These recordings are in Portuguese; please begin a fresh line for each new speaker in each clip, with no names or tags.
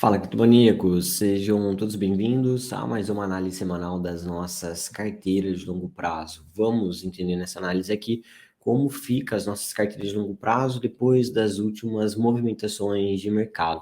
Fala, criptomaníacos! Sejam todos bem-vindos a mais uma análise semanal das nossas carteiras de longo prazo. Vamos entender nessa análise aqui como fica as nossas carteiras de longo prazo depois das últimas movimentações de mercado.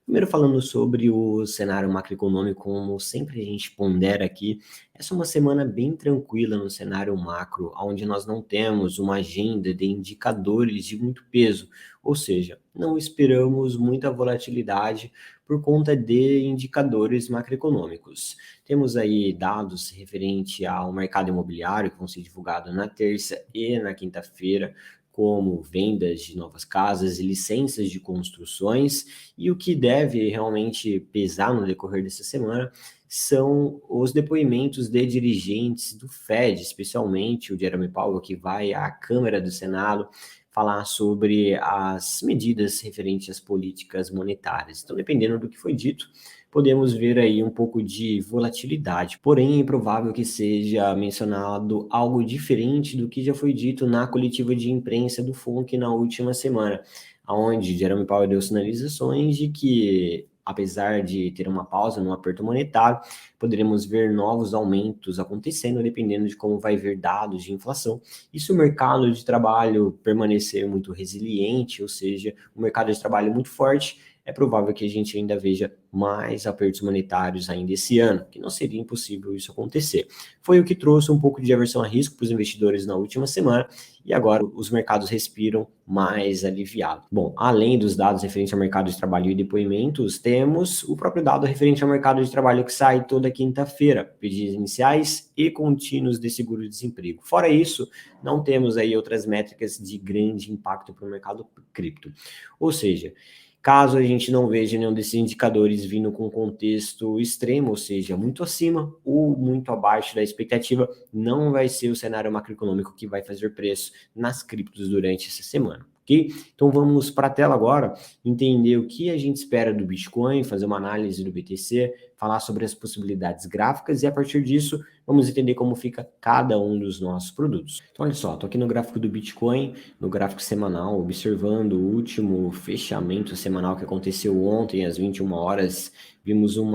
Primeiro falando sobre o cenário macroeconômico, como sempre a gente pondera aqui, essa é uma semana bem tranquila no cenário macro, onde nós não temos uma agenda de indicadores de muito peso, ou seja, não esperamos muita volatilidade por conta de indicadores macroeconômicos. Temos aí dados referente ao mercado imobiliário que vão ser divulgados na terça e na quinta-feira, como vendas de novas casas e licenças de construções, e o que deve realmente pesar no decorrer dessa semana são os depoimentos de dirigentes do Fed, especialmente o Jerome Powell, que vai à Câmara do Senado falar sobre as medidas referentes às políticas monetárias. Então, dependendo do que foi dito, podemos ver aí um pouco de volatilidade. Porém, é provável que seja mencionado algo diferente do que já foi dito na coletiva de imprensa do FONC na última semana, onde Jerome Powell deu sinalizações de que, apesar de ter uma pausa no aperto monetário, poderemos ver novos aumentos acontecendo, dependendo de como vai ver dados de inflação. E se o mercado de trabalho permanecer muito resiliente, ou seja, o mercado de trabalho muito forte, é provável que a gente ainda veja mais apertos monetários ainda esse ano, que não seria impossível isso acontecer. Foi o que trouxe um pouco de aversão a risco para os investidores na última semana, e agora os mercados respiram mais aliviado. Bom, além dos dados referentes ao mercado de trabalho e depoimentos, temos o próprio dado referente ao mercado de trabalho que sai toda quinta-feira, pedidos iniciais e contínuos de seguro-desemprego. Fora isso, não temos aí outras métricas de grande impacto para o mercado cripto. Ou seja, caso a gente não veja nenhum desses indicadores vindo com contexto extremo, ou seja, muito acima ou muito abaixo da expectativa, não vai ser o cenário macroeconômico que vai fazer preço nas criptos durante essa semana. Ok? Então vamos para a tela agora, entender o que a gente espera do Bitcoin, fazer uma análise do BTC, falar sobre as possibilidades gráficas e a partir disso vamos entender como fica cada um dos nossos produtos. Então olha só, estou aqui no gráfico do Bitcoin, no gráfico semanal, observando o último fechamento semanal que aconteceu ontem às 21 horas. Vimos um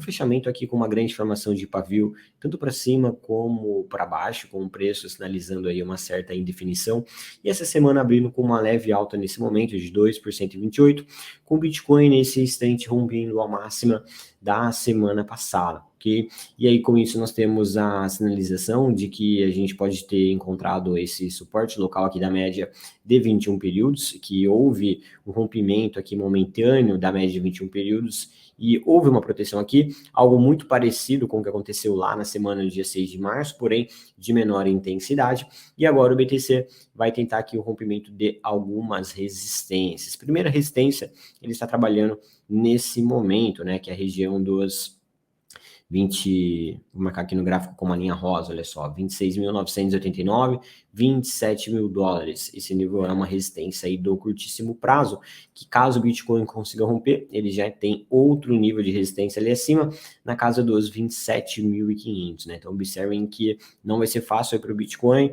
fechamento aqui com uma grande formação de pavio, tanto para cima como para baixo, com o preço sinalizando aí uma certa indefinição. E essa semana abrindo com uma leve alta nesse momento de 2,28%, com o Bitcoin nesse instante rompendo a máxima da semana passada, ok? E aí com isso nós temos a sinalização de que a gente pode ter encontrado esse suporte local aqui da média de 21 períodos, que houve um rompimento aqui momentâneo da média de 21 períodos, e houve uma proteção aqui, algo muito parecido com o que aconteceu lá na semana do dia 6 de março, porém de menor intensidade, e agora o BTC vai tentar aqui o rompimento de algumas resistências. Primeira resistência, ele está trabalhando nesse momento, né, que é a região dos 20, vou marcar aqui no gráfico com uma linha rosa, olha só, 26.989, 27 mil dólares. Esse nível é uma resistência aí do curtíssimo prazo, que caso o Bitcoin consiga romper, ele já tem outro nível de resistência ali acima, na casa dos 27.500, né? Então observem que não vai ser fácil para o Bitcoin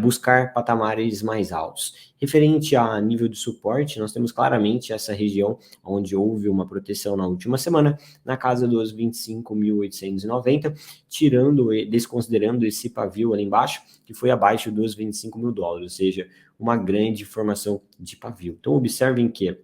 buscar patamares mais altos. Referente a nível de suporte, nós temos claramente essa região onde houve uma proteção na última semana, na casa dos 25.890, tirando e desconsiderando esse pavio ali embaixo, que foi abaixo dos 25 mil dólares, ou seja, uma grande formação de pavio. Então, observem que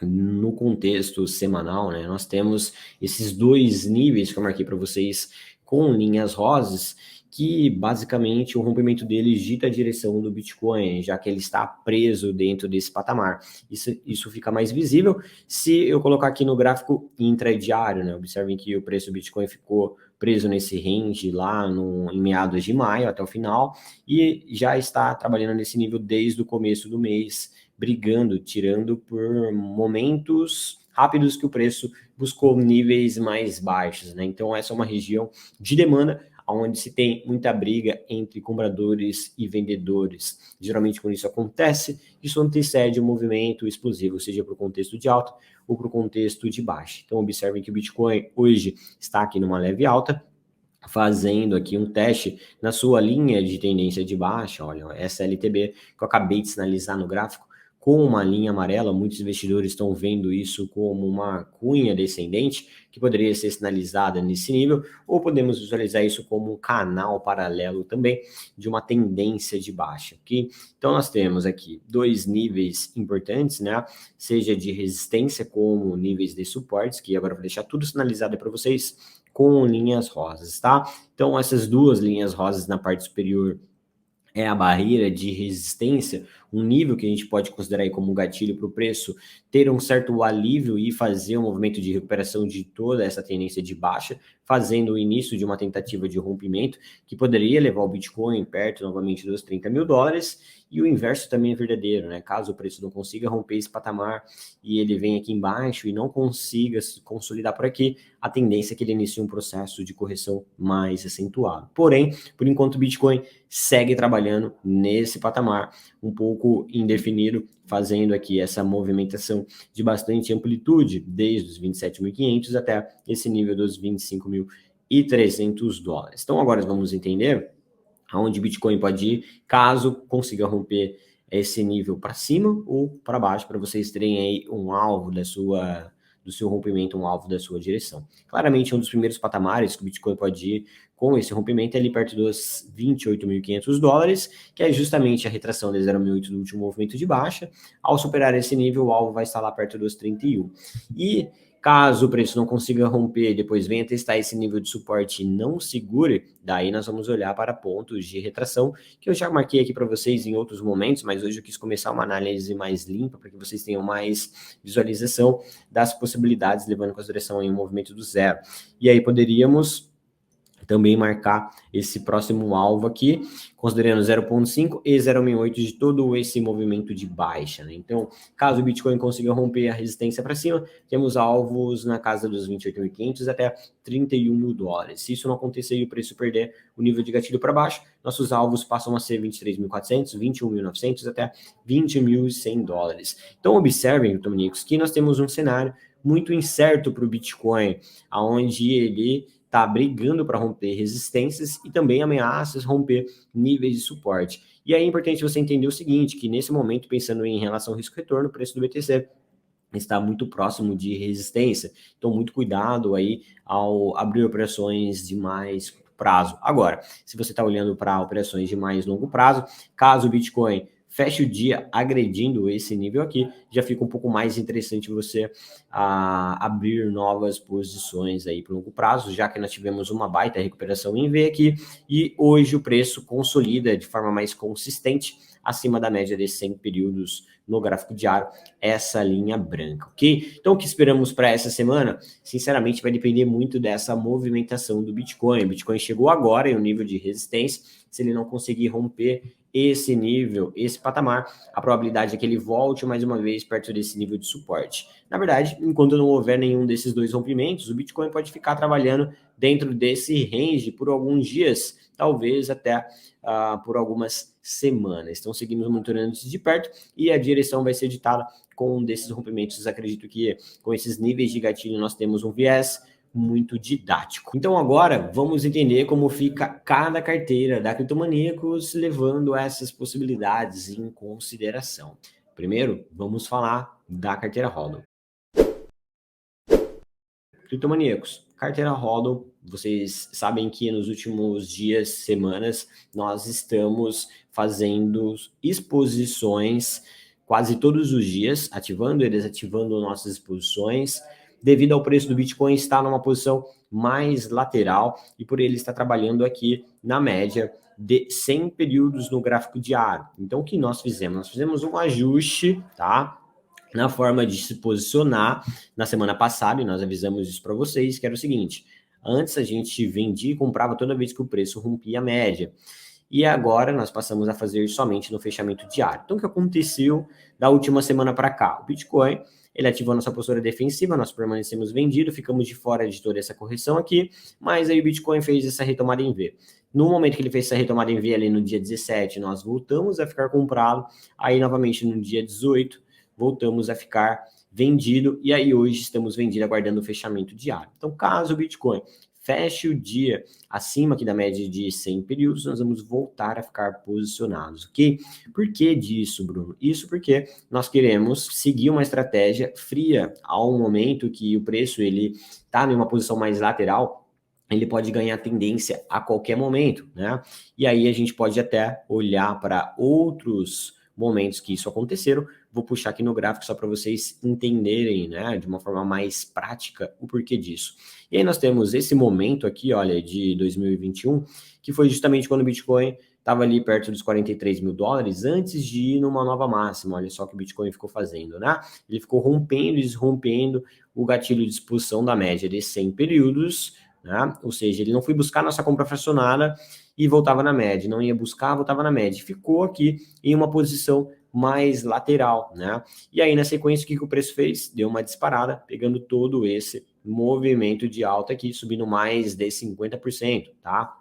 no contexto semanal, né, nós temos esses dois níveis que eu marquei para vocês com linhas rosas, que basicamente o rompimento dele dita a direção do Bitcoin, já que ele está preso dentro desse patamar. Isso fica mais visível se eu colocar aqui no gráfico intradiário, né? Observem que o preço do Bitcoin ficou preso nesse range lá em meados de maio até o final e já está trabalhando nesse nível desde o começo do mês, brigando, tirando por momentos rápidos que o preço buscou níveis mais baixos, né? Então essa é uma região de demanda onde se tem muita briga entre compradores e vendedores. Geralmente, quando isso acontece, isso antecede um movimento explosivo, seja para o contexto de alta ou para o contexto de baixa. Então, observem que o Bitcoin hoje está aqui numa leve alta, fazendo aqui um teste na sua linha de tendência de baixa, olha, SLTB, que eu acabei de sinalizar no gráfico, com uma linha amarela, muitos investidores estão vendo isso como uma cunha descendente, que poderia ser sinalizada nesse nível, ou podemos visualizar isso como um canal paralelo também de uma tendência de baixa, ok? Então nós temos aqui dois níveis importantes, né? Seja de resistência como níveis de suportes, que agora eu vou deixar tudo sinalizado para vocês com linhas rosas, tá? Então essas duas linhas rosas na parte superior é a barreira de resistência, um nível que a gente pode considerar aí como um gatilho para o preço ter um certo alívio e fazer um movimento de recuperação de toda essa tendência de baixa, fazendo o início de uma tentativa de rompimento que poderia levar o Bitcoin perto novamente dos 30 mil dólares, e o inverso também é verdadeiro, né? Caso o preço não consiga romper esse patamar e ele venha aqui embaixo e não consiga se consolidar por aqui, a tendência é que ele inicie um processo de correção mais acentuado. Porém, por enquanto o Bitcoin segue trabalhando nesse patamar um pouco indefinido, fazendo aqui essa movimentação de bastante amplitude, desde os 27.500 até esse nível dos 25.300 dólares. Então agora vamos entender aonde o Bitcoin pode ir, caso consiga romper esse nível para cima ou para baixo, para vocês terem aí um alvo do seu rompimento, um alvo da sua direção. Claramente, um dos primeiros patamares que o Bitcoin pode ir com esse rompimento é ali perto dos 28.500 dólares, que é justamente a retração de 0,8 do último movimento de baixa. Ao superar esse nível, o alvo vai estar lá perto dos 31. E caso o preço não consiga romper e depois venha testar esse nível de suporte e não segure, daí nós vamos olhar para pontos de retração, que eu já marquei aqui para vocês em outros momentos, mas hoje eu quis começar uma análise mais limpa, para que vocês tenham mais visualização das possibilidades, levando em consideração aí o movimento do zero. E aí poderíamos também marcar esse próximo alvo aqui, considerando 0,5 e 0,68 de todo esse movimento de baixa, né? Então, caso o Bitcoin consiga romper a resistência para cima, temos alvos na casa dos 28.500 até 31 mil dólares. Se isso não acontecer e o preço perder o nível de gatilho para baixo, nossos alvos passam a ser 23.400, 21.900 até 20.100 dólares. Então, observem, Dominicos, que nós temos um cenário muito incerto para o Bitcoin, aonde ele está brigando para romper resistências e também ameaças romper níveis de suporte. E aí é importante você entender o seguinte, que nesse momento, pensando em relação ao risco-retorno, o preço do BTC está muito próximo de resistência. Então, muito cuidado aí ao abrir operações de mais prazo. Agora, se você está olhando para operações de mais longo prazo, caso o Bitcoin feche o dia agredindo esse nível aqui, já fica um pouco mais interessante você abrir novas posições aí para longo prazo, já que nós tivemos uma baita recuperação em V aqui, e hoje o preço consolida de forma mais consistente acima da média de 100 períodos no gráfico diário, essa linha branca, ok? Então, o que esperamos para essa semana? Sinceramente, vai depender muito dessa movimentação do Bitcoin. O Bitcoin chegou agora em um nível de resistência, se ele não conseguir romper esse nível, esse patamar, a probabilidade é que ele volte mais uma vez perto desse nível de suporte. Na verdade, enquanto não houver nenhum desses dois rompimentos, o Bitcoin pode ficar trabalhando dentro desse range por alguns dias, talvez até por algumas semanas. Então, seguimos monitorando isso de perto e a direção vai ser ditada com um desses rompimentos. Acredito que com esses níveis de gatilho nós temos um viés muito didático. Então agora vamos entender como fica cada carteira da Criptomaníacos, levando essas possibilidades em consideração. Primeiro, vamos falar da carteira HODL. Criptomaníacos, carteira HODL, vocês sabem que nos últimos dias, semanas, nós estamos fazendo exposições quase todos os dias, ativando e desativando nossas exposições, devido ao preço do Bitcoin estar numa posição mais lateral e por ele estar trabalhando aqui na média de 100 períodos no gráfico diário. Então, o que nós fizemos? Nós fizemos um ajuste, tá? Na forma de se posicionar na semana passada, e nós avisamos isso para vocês, que era o seguinte: antes a gente vendia e comprava toda vez que o preço rompia a média. E agora nós passamos a fazer somente no fechamento diário. Então, o que aconteceu da última semana para cá? O Bitcoin, ele ativou nossa postura defensiva, nós permanecemos vendidos, ficamos de fora de toda essa correção aqui, mas aí o Bitcoin fez essa retomada em V. No momento que ele fez essa retomada em V ali no dia 17, nós voltamos a ficar comprado, aí novamente no dia 18, voltamos a ficar vendido, e aí hoje estamos vendidos aguardando o fechamento diário. Então, caso o Bitcoin feche o dia acima aqui da média de 100 períodos, nós vamos voltar a ficar posicionados, ok? Por que disso, Bruno? Isso porque nós queremos seguir uma estratégia fria ao momento que o preço ele está em uma posição mais lateral, ele pode ganhar tendência a qualquer momento, né? E aí a gente pode até olhar para outros momentos que isso aconteceram. Vou puxar aqui no gráfico só para vocês entenderem, né, de uma forma mais prática o porquê disso. E aí nós temos esse momento aqui, olha, de 2021, que foi justamente quando o Bitcoin estava ali perto dos 43 mil dólares, antes de ir numa nova máxima. Olha só o que o Bitcoin ficou fazendo, né? Ele ficou rompendo e desrompendo o gatilho de expulsão da média de 100 períodos, né? Ou seja, ele não foi buscar nossa compra fracionada e voltava na média, não ia buscar, voltava na média. Ficou aqui em uma posição mais lateral, né? E aí, na sequência, o que o preço fez? Deu uma disparada, pegando todo esse movimento de alta aqui, subindo mais de 50%, tá?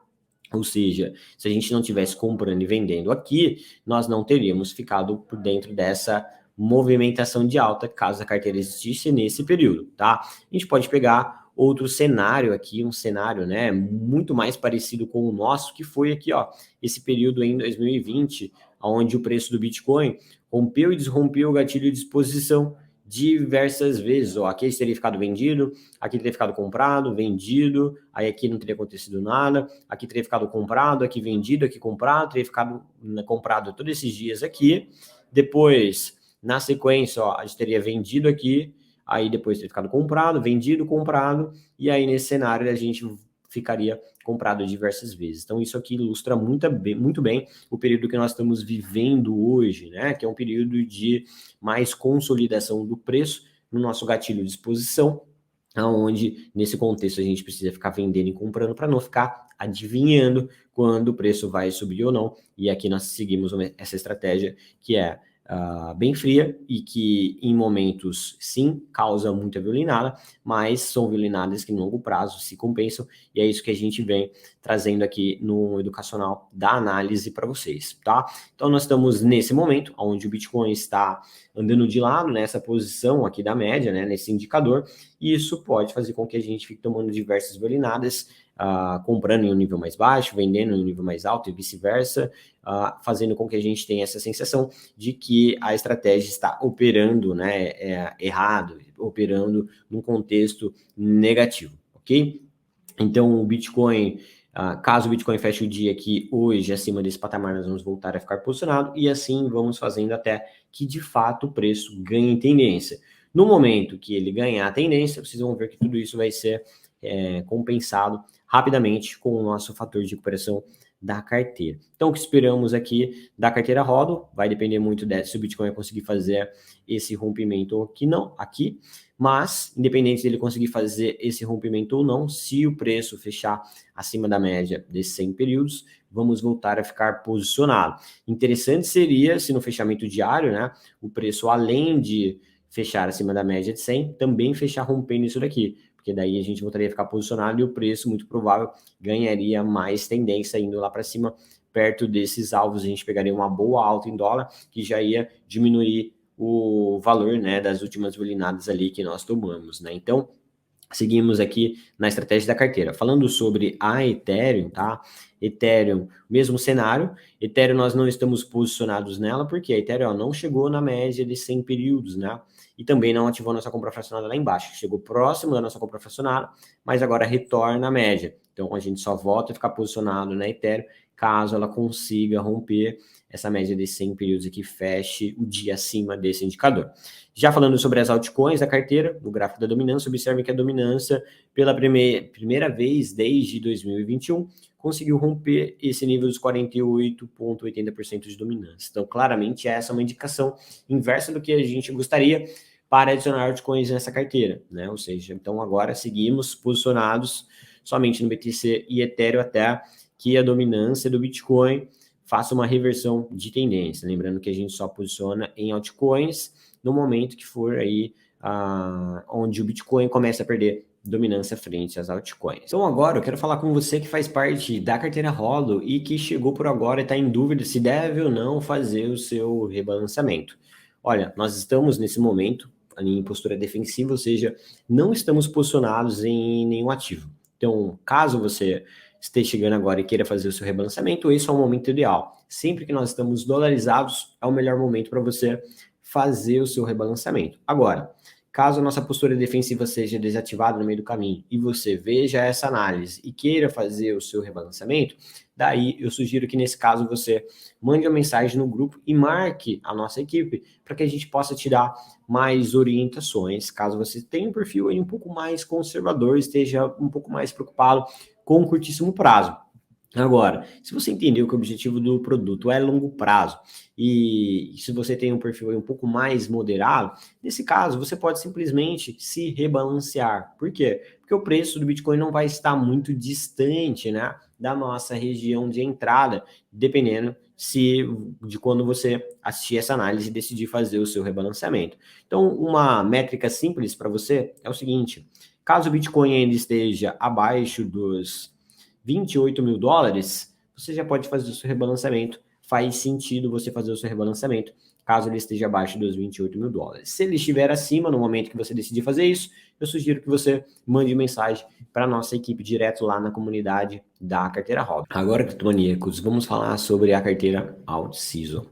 Ou seja, se a gente não tivesse comprando e vendendo aqui, nós não teríamos ficado por dentro dessa movimentação de alta, caso a carteira existisse nesse período, tá? A gente pode pegar outro cenário aqui, um cenário, né, muito mais parecido com o nosso, que foi aqui, ó, esse período em 2020, onde o preço do Bitcoin rompeu e desrompeu o gatilho de exposição diversas vezes, ó, aqui teria ficado vendido, aqui teria ficado comprado, vendido, aí aqui não teria acontecido nada, aqui teria ficado comprado, aqui vendido, aqui comprado, teria ficado comprado todos esses dias aqui, depois, na sequência, ó, a gente teria vendido aqui, aí depois teria ficado comprado, vendido, comprado, e aí nesse cenário a gente ficaria comprado diversas vezes. Então isso aqui ilustra muito bem o período que nós estamos vivendo hoje, né? Que é um período de mais consolidação do preço no nosso gatilho de exposição, onde nesse contexto a gente precisa ficar vendendo e comprando para não ficar adivinhando quando o preço vai subir ou não. E aqui nós seguimos essa estratégia que é bem fria e que em momentos sim causa muita violinada, mas são violinadas que em longo prazo se compensam, e é isso que a gente vem trazendo aqui no educacional da análise para vocês, tá? Então nós estamos nesse momento onde o Bitcoin está andando de lado nessa posição aqui da média, né, nesse indicador, e isso pode fazer com que a gente fique tomando diversas violinadas, comprando em um nível mais baixo, vendendo em um nível mais alto e vice-versa, fazendo com que a gente tenha essa sensação de que a estratégia está operando, né, errado, operando num contexto negativo, ok? Então, o Bitcoin, caso o Bitcoin feche o dia aqui hoje acima desse patamar, nós vamos voltar a ficar posicionado e assim vamos fazendo até que de fato o preço ganhe tendência. No momento que ele ganhar a tendência, vocês vão ver que tudo isso vai ser compensado rapidamente com o nosso fator de recuperação da carteira. Então, o que esperamos aqui da carteira Hodl vai depender muito se o Bitcoin vai conseguir fazer esse rompimento aqui, não, aqui, mas independente dele conseguir fazer esse rompimento ou não, se o preço fechar acima da média desses 100 períodos, vamos voltar a ficar posicionado. Interessante seria se no fechamento diário, né, o preço além de fechar acima da média de 100, também fechar rompendo isso daqui, porque daí a gente voltaria a ficar posicionado e o preço, muito provável, ganharia mais tendência indo lá para cima, perto desses alvos. A gente pegaria uma boa alta em dólar, que já ia diminuir o valor, né, das últimas violinadas ali que nós tomamos, né? Então, seguimos aqui na estratégia da carteira. Falando sobre a Ethereum, tá? Ethereum, mesmo cenário. Ethereum, nós não estamos posicionados nela, porque a Ethereum não chegou na média de 100 períodos, né? E também não ativou nossa compra fracionada lá embaixo. Chegou próximo da nossa compra fracionada, mas agora retorna à média. Então, a gente só volta a ficar posicionado na Ethereum caso ela consiga romper essa média de 100 períodos aqui, feche o dia acima desse indicador. Já falando sobre as altcoins da carteira, no gráfico da dominância, observe que a dominância, pela primeira vez desde 2021, conseguiu romper esse nível dos 48,80% de dominância. Então, claramente, essa é uma indicação inversa do que a gente gostaria para adicionar altcoins nessa carteira, né? Ou seja, então agora seguimos posicionados somente no BTC e Ethereum até que a dominância do Bitcoin faça uma reversão de tendência. Lembrando que a gente só posiciona em altcoins no momento que for aí onde o Bitcoin começa a perder dominância frente às altcoins. Então agora eu quero falar com você que faz parte da carteira Hodl e que chegou por agora e está em dúvida se deve ou não fazer o seu rebalanceamento. Olha, nós estamos nesse momento ali em postura defensiva, ou seja, não estamos posicionados em nenhum ativo. Então, caso você esteja chegando agora e queira fazer o seu rebalanceamento, esse é o momento ideal. Sempre que nós estamos dolarizados, é o melhor momento para você fazer o seu rebalanceamento. Agora, caso a nossa postura defensiva seja desativada no meio do caminho e você veja essa análise e queira fazer o seu rebalanceamento, daí eu sugiro que nesse caso você mande uma mensagem no grupo e marque a nossa equipe para que a gente possa te dar mais orientações, caso você tenha um perfil aí um pouco mais conservador, esteja um pouco mais preocupado com um curtíssimo prazo. Agora, se você entendeu que o objetivo do produto é longo prazo e se você tem um perfil um pouco mais moderado, nesse caso você pode simplesmente se rebalancear. Por quê? Porque o preço do Bitcoin não vai estar muito distante, né, da nossa região de entrada, dependendo de quando você assistir essa análise e decidir fazer o seu rebalanceamento. Então, uma métrica simples para você é o seguinte: caso o Bitcoin ainda esteja abaixo dos 28 mil dólares, você já pode fazer o seu rebalanceamento. Faz sentido você fazer o seu rebalanceamento caso ele esteja abaixo dos 28 mil dólares. Se ele estiver acima, no momento que você decidir fazer isso, eu sugiro que você mande mensagem para a nossa equipe direto lá na comunidade da carteira Hobby. Agora, criptomaníacos, vamos falar sobre a carteira Alt Season.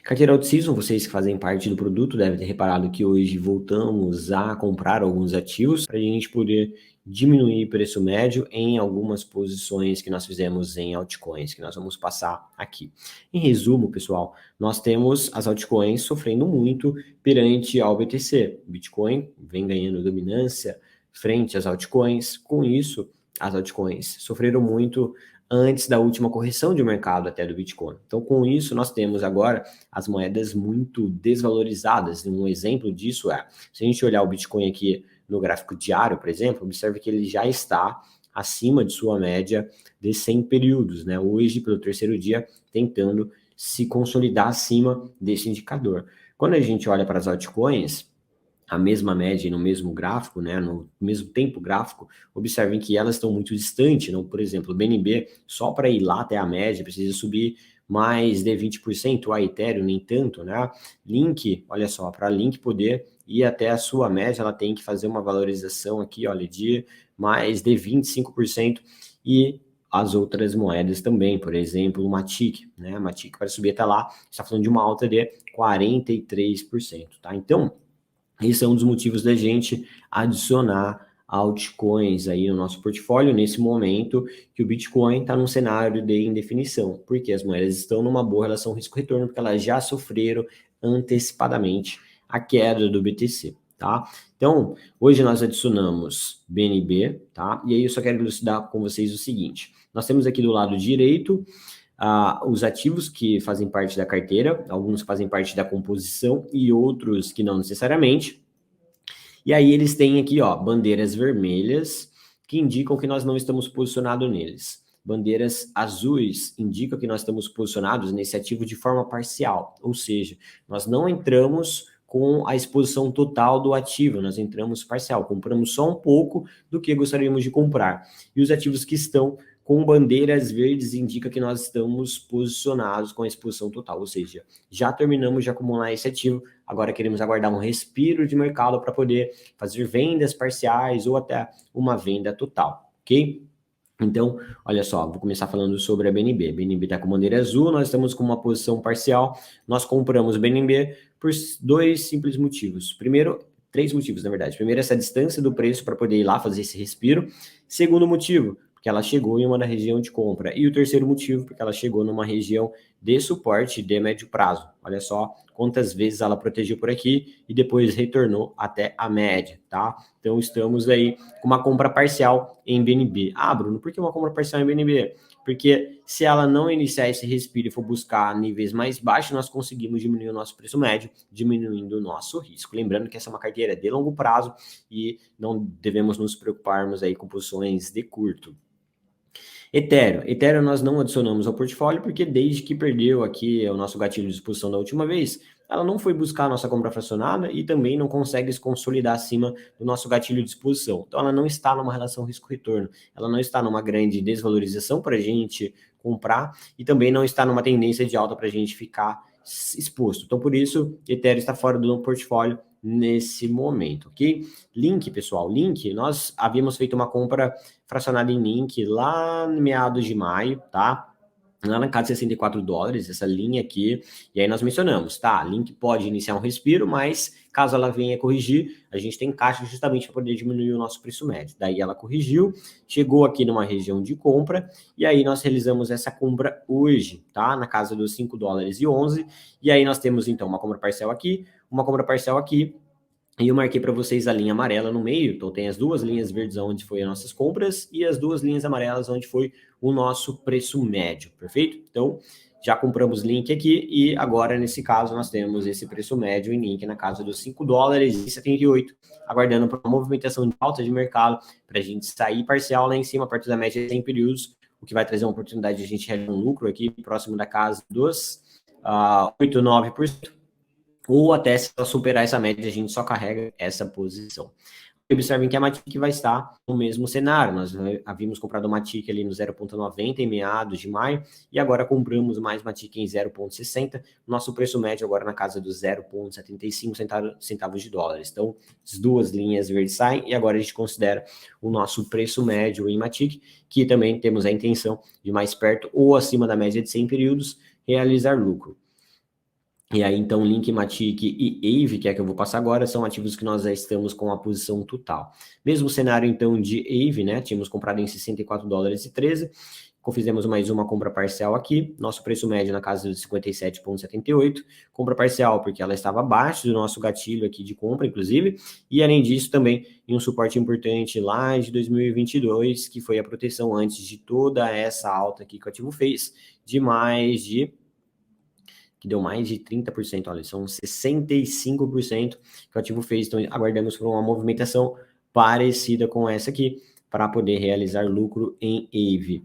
Carteira Alt Season, vocês que fazem parte do produto devem ter reparado que hoje voltamos a comprar alguns ativos para a gente poder diminuir o preço médio em algumas posições que nós fizemos em altcoins, que nós vamos passar aqui. Em resumo, pessoal, nós temos as altcoins sofrendo muito perante ao BTC. O Bitcoin vem ganhando dominância frente às altcoins. Com isso, as altcoins sofreram muito antes da última correção de mercado até do Bitcoin. Então, com isso, nós temos agora as moedas muito desvalorizadas. Um exemplo disso é, se a gente olhar o Bitcoin aqui no gráfico diário, por exemplo, observe que ele já está acima de sua média de 100 períodos, né? Hoje, pelo terceiro dia, tentando se consolidar acima desse indicador. Quando a gente olha para as altcoins, a mesma média e no mesmo gráfico, né, no mesmo tempo gráfico, observem que elas estão muito distantes. Não? Por exemplo, o BNB, só para ir lá até a média, precisa subir mais de 20%, a Ethereum nem tanto, né? Link, olha só, para Link poder ir até a sua média, ela tem que fazer uma valorização aqui, olha, de mais de 25%, e as outras moedas também, por exemplo, o Matic, né? Matic para subir até lá, está falando de uma alta de 43%, tá? Então, esse é um dos motivos da gente adicionar altcoins aí no nosso portfólio nesse momento que o Bitcoin está num cenário de indefinição, porque as moedas estão numa boa relação risco-retorno, porque elas já sofreram antecipadamente a queda do BTC, tá? Então, hoje nós adicionamos BNB, tá? E aí eu só quero elucidar com vocês o seguinte: nós temos aqui do lado direito os ativos que fazem parte da carteira, alguns fazem parte da composição e outros que não necessariamente. E aí eles têm aqui, ó, bandeiras vermelhas que indicam que nós não estamos posicionados neles. Bandeiras azuis indicam que nós estamos posicionados nesse ativo de forma parcial, ou seja, nós não entramos com a exposição total do ativo, nós entramos parcial, compramos só um pouco do que gostaríamos de comprar. E os ativos que estão com bandeiras verdes indica que nós estamos posicionados com a exposição total, ou seja, já terminamos de acumular esse ativo, agora queremos aguardar um respiro de mercado para poder fazer vendas parciais ou até uma venda total, ok? Então, olha só, vou começar falando sobre a BNB. A BNB está com bandeira azul, nós estamos com uma posição parcial, nós compramos BNB por dois simples motivos. Primeiro, três motivos, na verdade. Primeiro, essa distância do preço para poder ir lá fazer esse respiro. Segundo motivo, porque ela chegou em uma região de compra. E o terceiro motivo, porque ela chegou numa região de suporte de médio prazo. Olha só quantas vezes ela protegeu por aqui e depois retornou até a média, tá? Então, estamos aí com uma compra parcial em BNB. Ah, Bruno, por que uma compra parcial em BNB? Porque se ela não iniciar esse respiro e for buscar níveis mais baixos, nós conseguimos diminuir o nosso preço médio, diminuindo o nosso risco. Lembrando que essa é uma carteira de longo prazo e não devemos nos preocuparmos aí com posições de curto. Ethereum nós não adicionamos ao portfólio porque desde que perdeu aqui o nosso gatilho de exposição da última vez, ela não foi buscar a nossa compra fracionada e também não consegue se consolidar acima do nosso gatilho de exposição. Então ela não está numa relação risco-retorno, ela não está numa grande desvalorização para a gente comprar e também não está numa tendência de alta para a gente ficar exposto. Então por isso, Ethereum está fora do portfólio nesse momento, ok? Link, pessoal, Link, nós havíamos feito uma compra fracionada em Link lá no meados de maio, tá? Lá na casa de $64, essa linha aqui, e aí nós mencionamos, tá? Link pode iniciar um respiro, mas caso ela venha corrigir, a gente tem caixa justamente para poder diminuir o nosso preço médio. Daí ela corrigiu, chegou aqui numa região de compra, e aí nós realizamos essa compra hoje, tá? Na casa dos $5,11, e aí nós temos então uma compra parcial aqui, uma compra parcial aqui, e eu marquei para vocês a linha amarela no meio, então tem as duas linhas verdes onde foi as nossas compras e as duas linhas amarelas onde foi o nosso preço médio, perfeito? Então, já compramos link aqui e agora, nesse caso, nós temos esse preço médio em link na casa dos $5,78, aguardando para uma movimentação de alta de mercado, para a gente sair parcial lá em cima, a partir da média de 100 períodos, o que vai trazer uma oportunidade de a gente realizar um lucro aqui próximo da casa dos 8, 9%. Ou até se ela superar essa média, a gente só carrega essa posição. Observem que a Matic vai estar no mesmo cenário. Nós havíamos comprado a Matic ali no 0,90 em meados de maio e agora compramos mais Matic em 0,60. Nosso preço médio agora na casa dos 0,75 centavos de dólares. Então, as duas linhas verdes saem e agora a gente considera o nosso preço médio em Matic, que também temos a intenção de mais perto ou acima da média de 100 períodos realizar lucro. E aí, então, Link, Matic e AVE, que é que eu vou passar agora, são ativos que nós já estamos com a posição total. Mesmo cenário, então, de AVE, né? Tínhamos comprado em $64,13, fizemos mais uma compra parcial aqui, nosso preço médio na casa de 57,78, compra parcial porque ela estava abaixo do nosso gatilho aqui de compra, inclusive, e além disso também em um suporte importante lá de 2022, que foi a proteção antes de toda essa alta aqui que o ativo fez, que deu mais de 30%, olha, são 65% que o ativo fez, então aguardamos por uma movimentação parecida com essa aqui, para poder realizar lucro em AVE.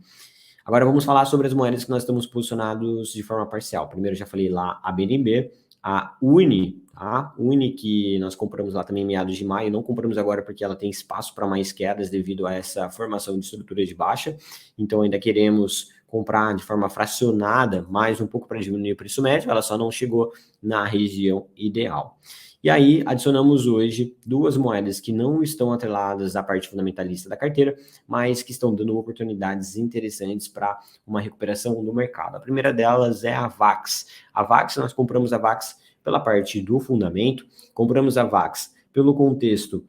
Agora vamos falar sobre as moedas que nós estamos posicionados de forma parcial. Primeiro já falei lá a BNB, a Uni, tá? Uni que nós compramos lá também em meados de maio, não compramos agora porque ela tem espaço para mais quedas devido a essa formação de estrutura de baixa, então ainda queremos comprar de forma fracionada, mais um pouco para diminuir o preço médio, ela só não chegou na região ideal. E aí, adicionamos hoje duas moedas que não estão atreladas à parte fundamentalista da carteira, mas que estão dando oportunidades interessantes para uma recuperação do mercado. A primeira delas é a VAX. A VAX, nós compramos a VAX pela parte do fundamento, compramos a VAX pelo contexto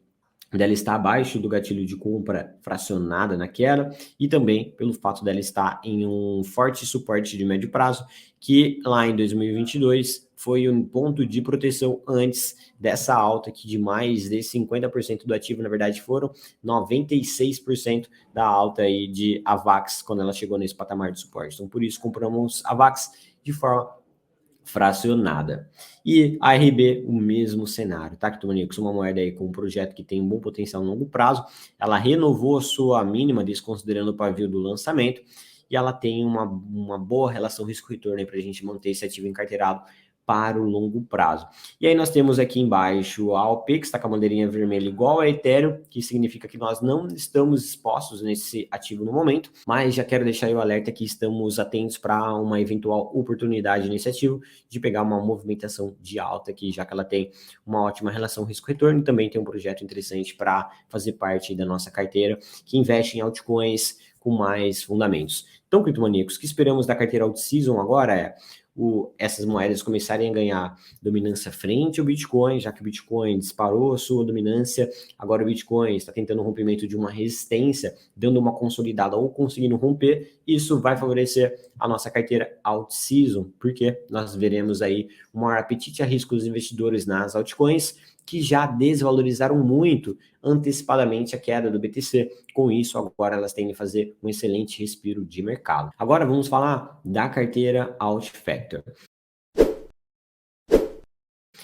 dela estar abaixo do gatilho de compra fracionada na queda e também pelo fato dela estar em um forte suporte de médio prazo, que lá em 2022 foi um ponto de proteção antes dessa alta aqui de mais de 50% do ativo, na verdade foram 96% da alta aí de AVAX quando ela chegou nesse patamar de suporte. Então por isso compramos AVAX de forma fracionada. E a RB, o mesmo cenário, tá? Criptomaníacos, uma moeda aí com um projeto que tem um bom potencial a longo prazo, ela renovou a sua mínima, desconsiderando o pavio do lançamento, e ela tem uma boa relação risco-retorno para a gente manter esse ativo encarteirado para o longo prazo. E aí nós temos aqui embaixo a OP, que está com a bandeirinha vermelha igual a Ethereum, que significa que nós não estamos expostos nesse ativo no momento, mas já quero deixar aí o alerta que estamos atentos para uma eventual oportunidade nesse ativo de pegar uma movimentação de alta aqui, já que ela tem uma ótima relação risco-retorno e também tem um projeto interessante para fazer parte da nossa carteira, que investe em altcoins com mais fundamentos. Então, criptomaníacos, o que esperamos da carteira Alt-Season agora é essas moedas começarem a ganhar dominância frente ao Bitcoin, já que o Bitcoin disparou a sua dominância, agora o Bitcoin está tentando o rompimento de uma resistência, dando uma consolidada ou conseguindo romper, isso vai favorecer a nossa carteira Alt-Season, porque nós veremos aí um maior apetite a risco dos investidores nas altcoins, que já desvalorizaram muito antecipadamente a queda do BTC. Com isso, agora elas têm que fazer um excelente respiro de mercado. Agora vamos falar da carteira Altfactor.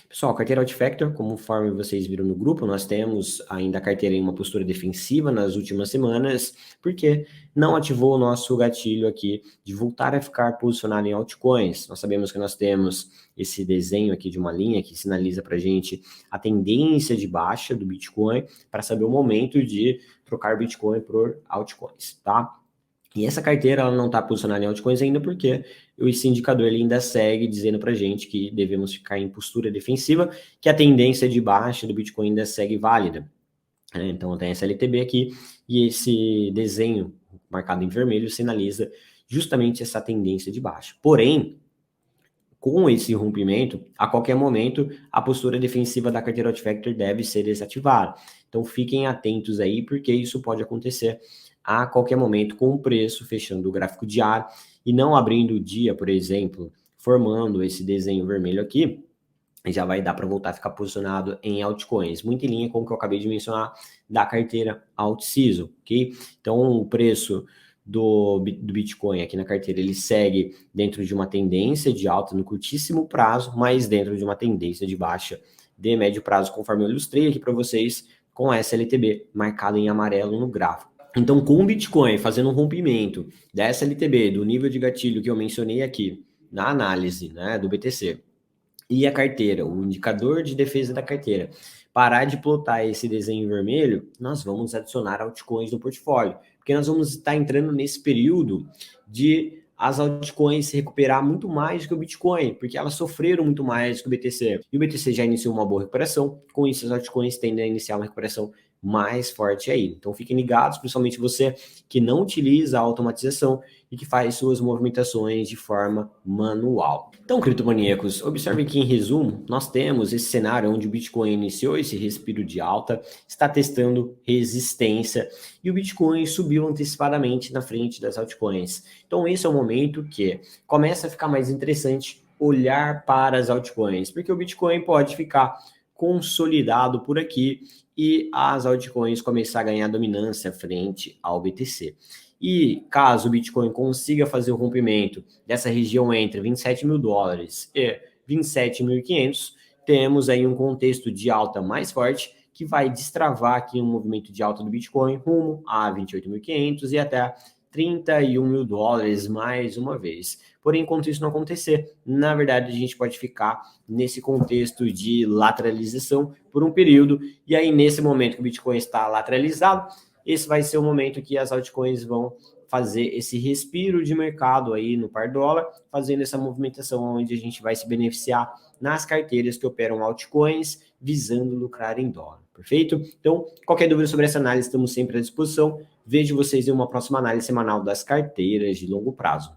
Pessoal, a carteira Altfactor, conforme vocês viram no grupo, nós temos ainda a carteira em uma postura defensiva nas últimas semanas, porque não ativou o nosso gatilho aqui de voltar a ficar posicionado em altcoins. Nós sabemos que nós temos esse desenho aqui de uma linha que sinaliza para a gente a tendência de baixa do Bitcoin para saber o momento de trocar Bitcoin por altcoins, tá? E essa carteira ela não está posicionada em altcoins ainda porque esse indicador ele ainda segue dizendo para a gente que devemos ficar em postura defensiva, que a tendência de baixa do Bitcoin ainda segue válida. Então tem essa LTB aqui e esse desenho marcado em vermelho sinaliza justamente essa tendência de baixa. Porém, com esse rompimento, a qualquer momento, a postura defensiva da carteira Outfactor deve ser desativada. Então, fiquem atentos aí, porque isso pode acontecer a qualquer momento com o preço fechando o gráfico diário e não abrindo o dia, por exemplo, formando esse desenho vermelho aqui, já vai dar para voltar a ficar posicionado em altcoins, muito em linha com o que eu acabei de mencionar da carteira Alt-Ciso, ok? Então, o preço do Bitcoin aqui na carteira, ele segue dentro de uma tendência de alta no curtíssimo prazo, mas dentro de uma tendência de baixa de médio prazo, conforme eu ilustrei aqui para vocês, com essa LTB marcada em amarelo no gráfico. Então, com o Bitcoin fazendo um rompimento dessa LTB, do nível de gatilho que eu mencionei aqui, na análise, né, do BTC, e a carteira, o indicador de defesa da carteira, parar de plotar esse desenho vermelho, nós vamos adicionar altcoins no portfólio, porque nós vamos estar entrando nesse período de as altcoins se recuperar muito mais do que o Bitcoin, porque elas sofreram muito mais que o BTC. E o BTC já iniciou uma boa recuperação, com isso as altcoins tendem a iniciar uma recuperação mais forte aí. Então fiquem ligados, principalmente você que não utiliza a automatização e que faz suas movimentações de forma manual. Então, criptomaníacos, observem que em resumo, nós temos esse cenário onde o Bitcoin iniciou esse respiro de alta, está testando resistência e o Bitcoin subiu antecipadamente na frente das altcoins. Então, esse é o momento que começa a ficar mais interessante olhar para as altcoins, porque o Bitcoin pode ficar consolidado por aqui e as altcoins começar a ganhar dominância frente ao BTC. E caso o Bitcoin consiga fazer o rompimento dessa região entre 27 mil dólares e 27.500, temos aí um contexto de alta mais forte que vai destravar aqui um movimento de alta do Bitcoin rumo a 28.500 e até 31 mil dólares mais uma vez. Porém, enquanto isso não acontecer, na verdade a gente pode ficar nesse contexto de lateralização por um período, e aí nesse momento que o Bitcoin está lateralizado, esse vai ser o momento que as altcoins vão fazer esse respiro de mercado aí no par dólar, fazendo essa movimentação onde a gente vai se beneficiar nas carteiras que operam altcoins, visando lucrar em dólar. Perfeito? Então, qualquer dúvida sobre essa análise, estamos sempre à disposição. Vejo vocês em uma próxima análise semanal das carteiras de longo prazo.